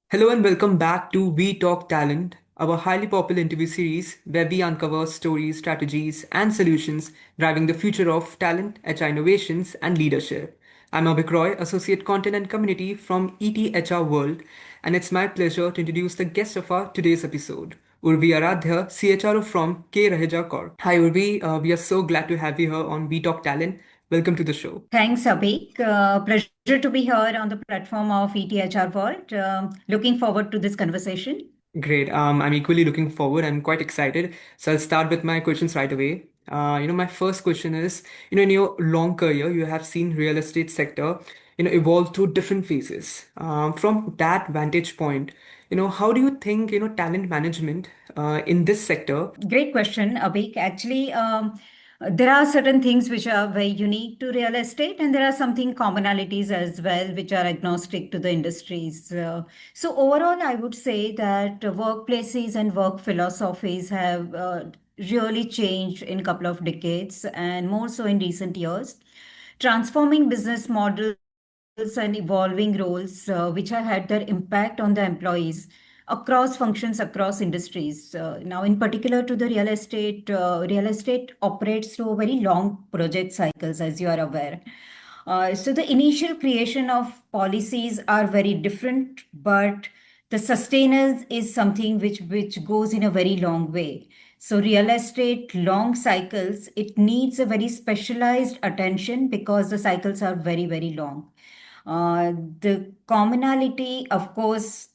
Hello and welcome back to We Talk Talent, our highly popular interview series where we uncover stories, strategies, and solutions driving the future of talent, HR innovations, and leadership. I'm Abhik Roy, Associate Content and Community from ETHRWorld, and it's my pleasure to introduce the guest of our today's episode, Urvi Aradhya, CHRO from Raheja Corp. Hi Urvi, we are so glad to have you here on We Talk Talent. Welcome to the show. Thanks, Abhik. Pleasure to be here on the platform of ETHR World. Looking forward to this conversation. Great. I'm equally looking forward. I'm quite excited. So I'll start with my questions right away. My first question is, in your long career, you have seen real estate sector, evolve through different phases. From that vantage point, how do you think, talent management, in this sector? Great question, Abhik. Actually, there are certain things which are very unique to real estate, and there are something commonalities as well, which are agnostic to the industries. So overall, I would say that workplaces and work philosophies have really changed in a couple of decades, and more so in recent years, transforming business models and evolving roles which have had their impact on the employees across functions, across industries. Now, in particular to the real estate operates through very long project cycles, as you are aware. So the initial creation of policies are very different, but the sustenance is something which goes in a very long way. So real estate long cycles, it needs a very specialized attention because the cycles are very, very long. The commonality, of course,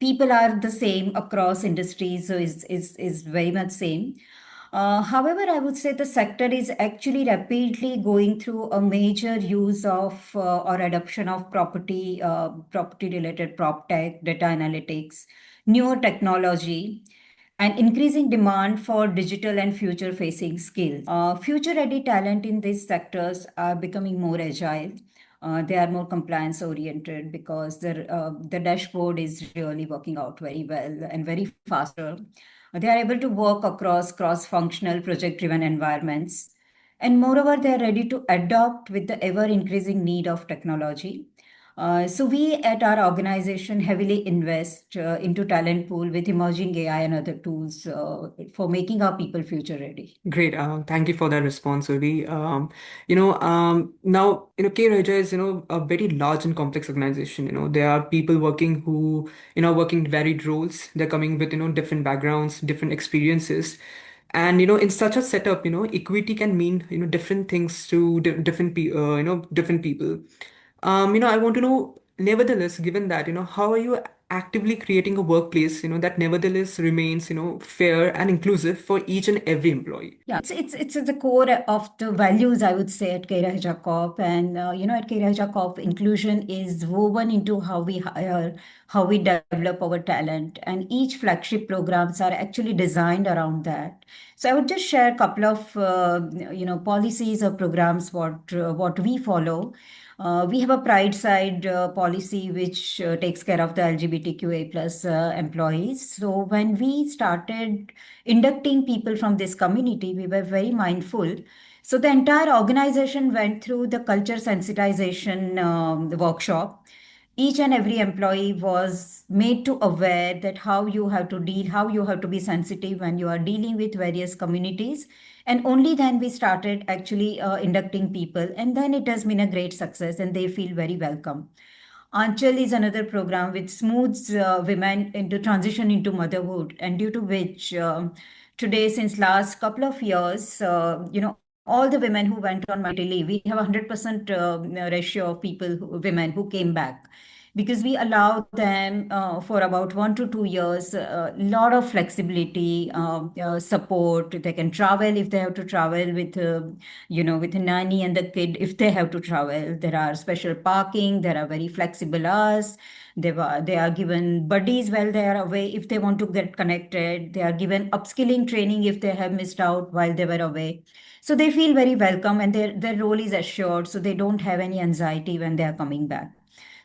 people are the same across industries, so is very much same. However, I would say the sector is actually rapidly going through a major use of or adoption of property related prop tech, data analytics, newer technology, and increasing demand for digital and future facing skills. Future ready talent in these sectors are becoming more agile. They are more compliance oriented because the dashboard is really working out very well and very faster. They are able to work across cross functional project driven environments. And moreover, they are ready to adopt with the ever increasing need of technology. So we at our organization heavily invest into talent pool with emerging AI and other tools for making our people future ready. Great. Thank you for that response, Urvi. Now, K Raja is, a very large and complex organization. There are people working who, working varied roles. They're coming with, different backgrounds, different experiences. And, in such a setup, equity can mean, different things to different people. I want to know, nevertheless, given that, how are you actively creating a workplace, that nevertheless remains, fair and inclusive for each and every employee? Yeah, it's at the core of the values I would say at Raheja Corp, and at Raheja Corp, inclusion is woven into how we hire, how we develop our talent, and each flagship programs are actually designed around that. So I would just share a couple of policies or programs what we follow. We have a Pride Side policy which takes care of the LGBTQA plus employees. So when we started inducting people from this community, we were very mindful. So the entire organization went through the culture sensitization workshop. Each and every employee was made to aware that how you have to deal, how you have to be sensitive when you are dealing with various communities. And only then we started actually inducting people. And then it has been a great success and they feel very welcome. Anchal is another program which smooths women into transition into motherhood, and due to which today, since last couple of years, all the women who went on maternity leave, we have 100% ratio of women who came back because we allow them for about 1 to 2 years a lot of flexibility support. They can travel if they have to travel with a nanny and the kid if they have to travel. There are special parking, there are very flexible hours. They are given buddies while they are away if they want to get connected. They are given upskilling training if they have missed out while they were away. So they feel very welcome and their role is assured, so they don't have any anxiety when they are coming back.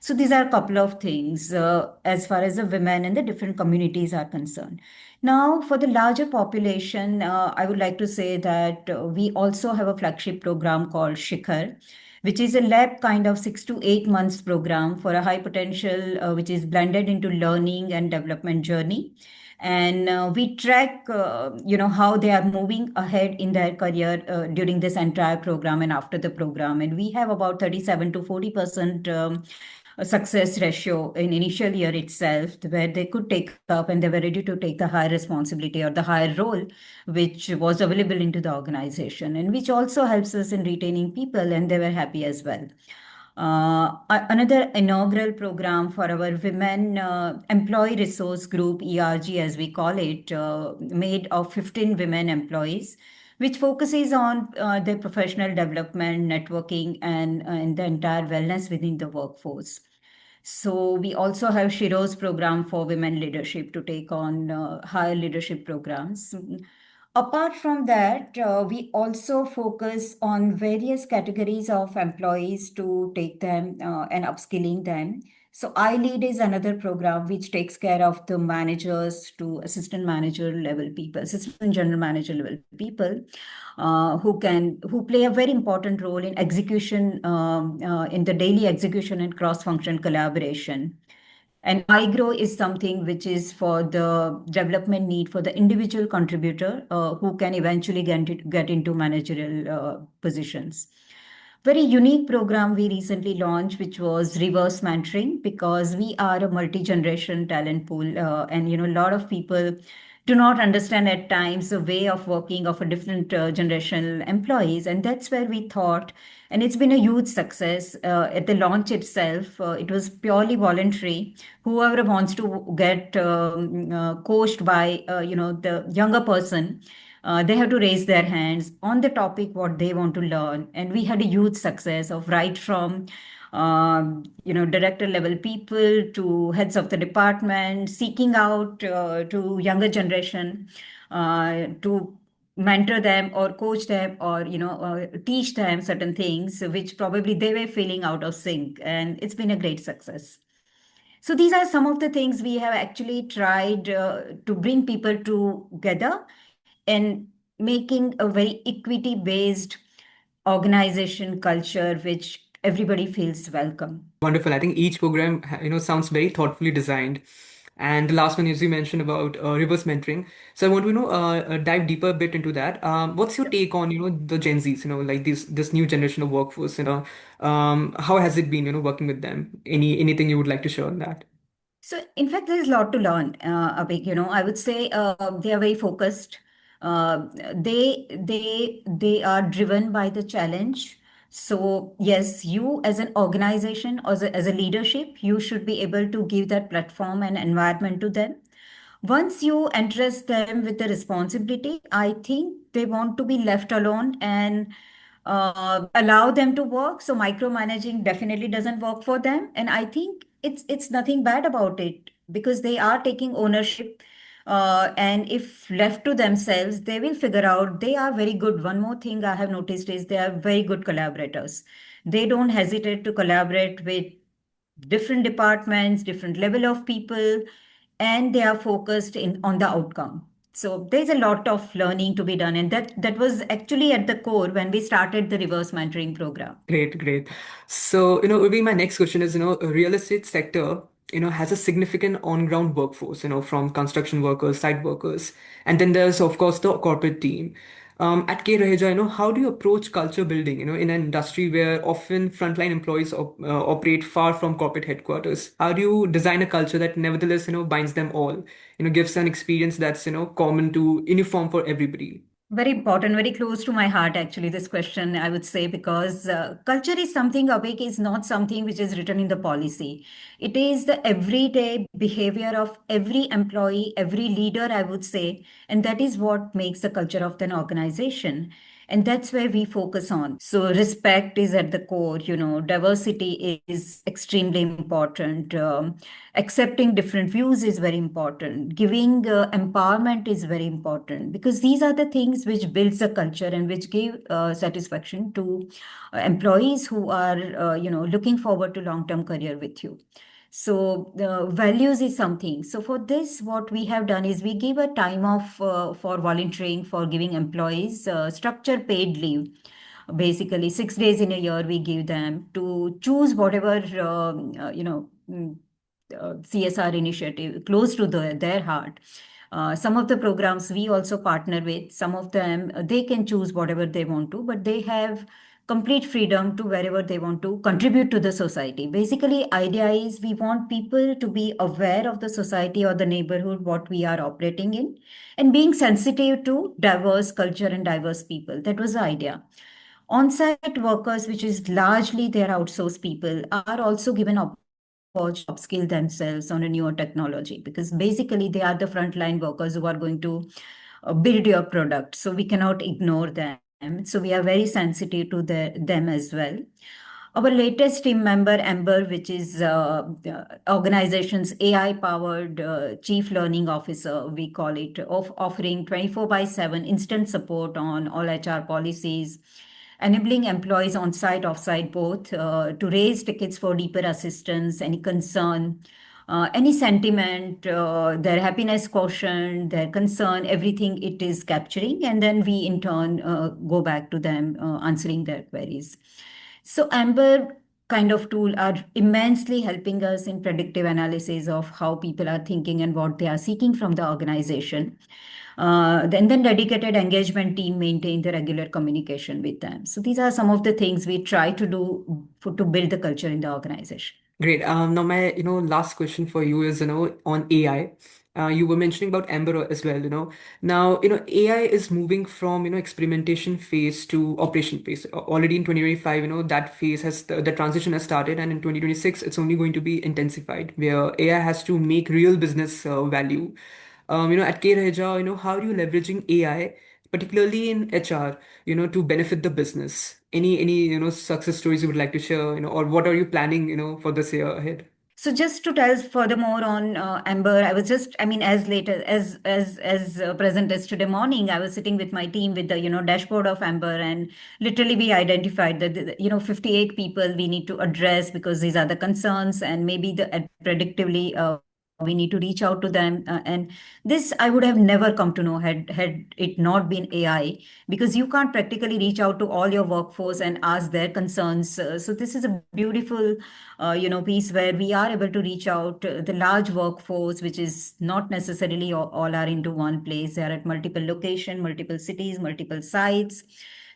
So these are a couple of things as far as the women and the different communities are concerned. Now, for the larger population, I would like to say that we also have a flagship program called Shikhar, which is a lab kind of 6 to 8 months program for a high potential, which is blended into learning and development journey. And we track, how they are moving ahead in their career during this entire program and after the program. And we have about 37 to 40% a success ratio in initial year itself, where they could take up and they were ready to take the higher responsibility or the higher role which was available into the organization, and which also helps us in retaining people, and they were happy as well. Another inaugural program for our women employee resource group, ERG as we call it, made of 15 women employees, which focuses on their professional development, networking, and the entire wellness within the workforce. So we also have Shiro's program for women leadership to take on higher leadership programs. Apart from that, we also focus on various categories of employees to take them and upskilling them. So iLead is another program which takes care of the managers to assistant manager level people, assistant general manager level people, who play a very important role in execution, in the daily execution and cross function collaboration. And iGrow is something which is for the development need for the individual contributor who can eventually get into managerial positions. Very unique program we recently launched, which was reverse mentoring, because we are a multi-generation talent pool, and a lot of people do not understand at times the way of working of a different generational employees, and that's where we thought, and it's been a huge success. At the launch itself, it was purely voluntary. Whoever wants to get coached by the younger person, they have to raise their hands on the topic what they want to learn, and we had a huge success of right from director level people to heads of the department seeking out to younger generation to mentor them or coach them or teach them certain things which probably they were feeling out of sync, and it's been a great success. So these are some of the things we have actually tried to bring people together and making a very equity based organization culture which everybody feels welcome. Wonderful. I think each program, sounds very thoughtfully designed. And the last one, as you mentioned about reverse mentoring. So I want to, dive deeper a bit into that. What's your take on, the Gen Zs, like this new generation of workforce, how has it been, working with them? Anything you would like to share on that? So, in fact, there's a lot to learn, Abhik. I would say they are very focused. They are driven by the challenge. So, yes, you as an organization or as a leadership, you should be able to give that platform and environment to them. Once you entrust them with the responsibility, I think they want to be left alone and allow them to work. So micromanaging definitely doesn't work for them, and I think it's nothing bad about it because they are taking ownership. And if left to themselves, they will figure out they are very good. One more thing I have noticed is they are very good collaborators. They don't hesitate to collaborate with different departments, different level of people, and they are focused in on the outcome. So there's a lot of learning to be done, and that was actually at the core when we started the reverse mentoring program. Great, great. So, Urvi, my next question is, real estate sector, has a significant on-ground workforce, from construction workers, site workers, and then there's, of course, the corporate team. At K Raheja, how do you approach culture building, in an industry where often frontline employees operate far from corporate headquarters? How do you design a culture that nevertheless, binds them all, gives an experience that's, common to uniform for everybody? Very important, very close to my heart, actually, this question, I would say, because culture is something, awake is not something which is written in the policy. It is the everyday behavior of every employee, every leader, I would say. And that is what makes the culture of an organization. And that's where we focus on. So respect is at the core, diversity is extremely important. Accepting different views is very important. Giving empowerment is very important because these are the things which builds the culture and which give satisfaction to employees who are, looking forward to long-term career with you. So the values is something. So for this, what we have done is we give a time off for volunteering, for giving employees structure paid leave. Basically 6 days in a year we give them to choose whatever CSR initiative close to their heart. Some of the programs we also partner with, some of them they can choose whatever they want to, but they have complete freedom to wherever they want to contribute to the society. Basically, idea is we want people to be aware of the society or the neighborhood what we are operating in, and being sensitive to diverse culture and diverse people. That was the idea. On-site workers, which is largely their outsourced people, are also given opportunity to upskill themselves on a newer technology, because basically they are the frontline workers who are going to build your product. So we cannot ignore them. So we are very sensitive to them as well. Our latest team member, Amber, which is the organization's AI-powered chief learning officer, we call it, of offering 24 by 7 instant support on all HR policies, enabling employees on site, off site both to raise tickets for deeper assistance, any concern, any sentiment, their happiness quotient, their concern, everything it is capturing. And then we in turn go back to them answering their queries. So Amber kind of tool are immensely helping us in predictive analysis of how people are thinking and what they are seeking from the organization. Then dedicated engagement team maintain the regular communication with them. So these are some of the things we try to do to build the culture in the organization. Great. Now my, last question for you is, on AI. You were mentioning about Amber as well, Now, AI is moving from, experimentation phase to operation phase. Already in 2025, that phase the transition has started, and in 2026, it's only going to be intensified, where AI has to make real business value. At K Raheja, how are you leveraging AI, particularly in HR, to benefit the business? Any, success stories you would like to share, or what are you planning, for this year ahead? So just to tell furthermore on Amber, I was just, I mean, as late as present as today morning, I was sitting with my team with the dashboard of Amber, and literally we identified that 58 people we need to address because these are the concerns, and maybe predictively we need to reach out to them. And this I would have never come to know had it not been AI, because you can't practically reach out to all your workforce and ask their concerns. So this is a beautiful piece where we are able to reach out the large workforce, which is not necessarily all are into one place. They are at multiple location, multiple cities, multiple sites.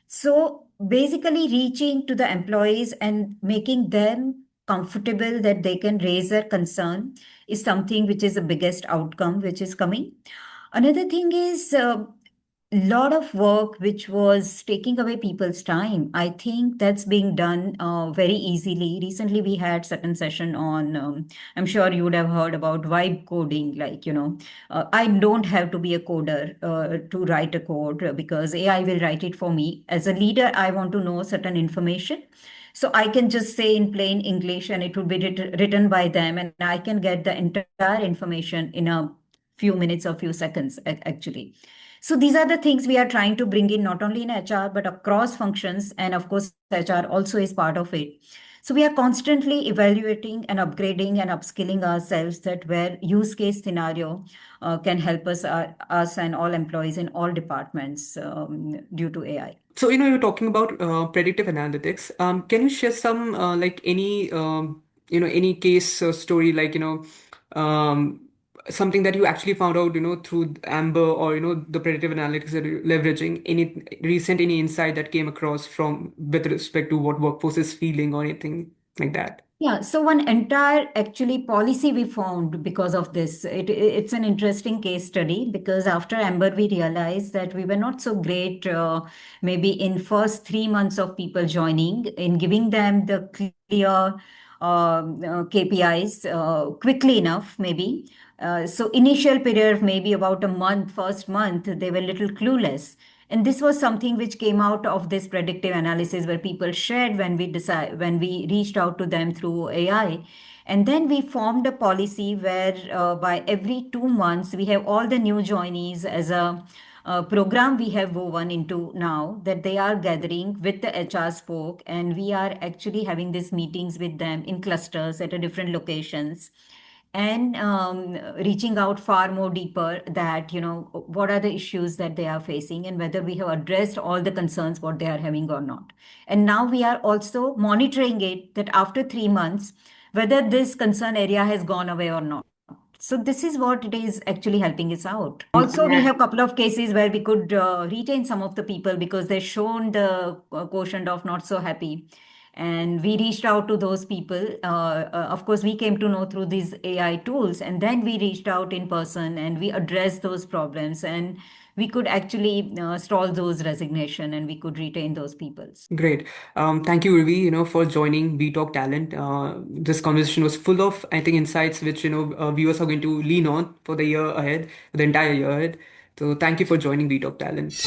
So basically reaching to the employees and making them comfortable that they can raise their concern is something which is the biggest outcome which is coming. Another thing is lot of work which was taking away people's time. I think that's being done very easily. Recently, we had certain session on. I'm sure you would have heard about vibe coding. Like I don't have to be a coder to write a code because AI will write it for me. As a leader, I want to know certain information. So I can just say in plain English and it would be written by them, and I can get the entire information in a few minutes or few seconds, actually. So these are the things we are trying to bring in not only in HR but across functions, and of course HR also is part of it. So we are constantly evaluating and upgrading and upskilling ourselves that where use case scenario can help us and all employees in all departments due to AI. So, you're talking about predictive analytics. Can you share some, like any, any case story, like, um, something that you actually found out, through Amber, or, the predictive analytics that you're leveraging? Any insight that came across from with respect to what workforce is feeling, or anything like that? Yeah, so one entire actually policy we found because of this. It's an interesting case study because after Amber, we realized that we were not so great, maybe in first 3 months of people joining, in giving them the clear KPIs quickly enough, maybe. So initial period, maybe about a month, first month, they were little clueless. And this was something which came out of this predictive analysis where people shared when we reached out to them through AI. And then we formed a policy where by every 2 months, we have all the new joinees as a program we have woven into now, that they are gathering with the HR spoke, and we are actually having these meetings with them in clusters at a different locations. and reaching out far more deeper that, what are the issues that they are facing and whether we have addressed all the concerns what they are having or not. And now we are also monitoring it that after 3 months, whether this concern area has gone away or not. So this is what it is actually helping us out. Also, we have a couple of cases where we could retain some of the people because they shown the quotient of not so happy. And we reached out to those people. Of course, we came to know through these AI tools, and then we reached out in person and we addressed those problems. And we could actually stall those resignation and we could retain those peoples. Great. Thank you, Urvi, for joining We Talk Talent. This conversation was full of, I think, insights which, viewers are going to lean on for the year ahead, for the entire year ahead. So thank you for joining We Talk Talent.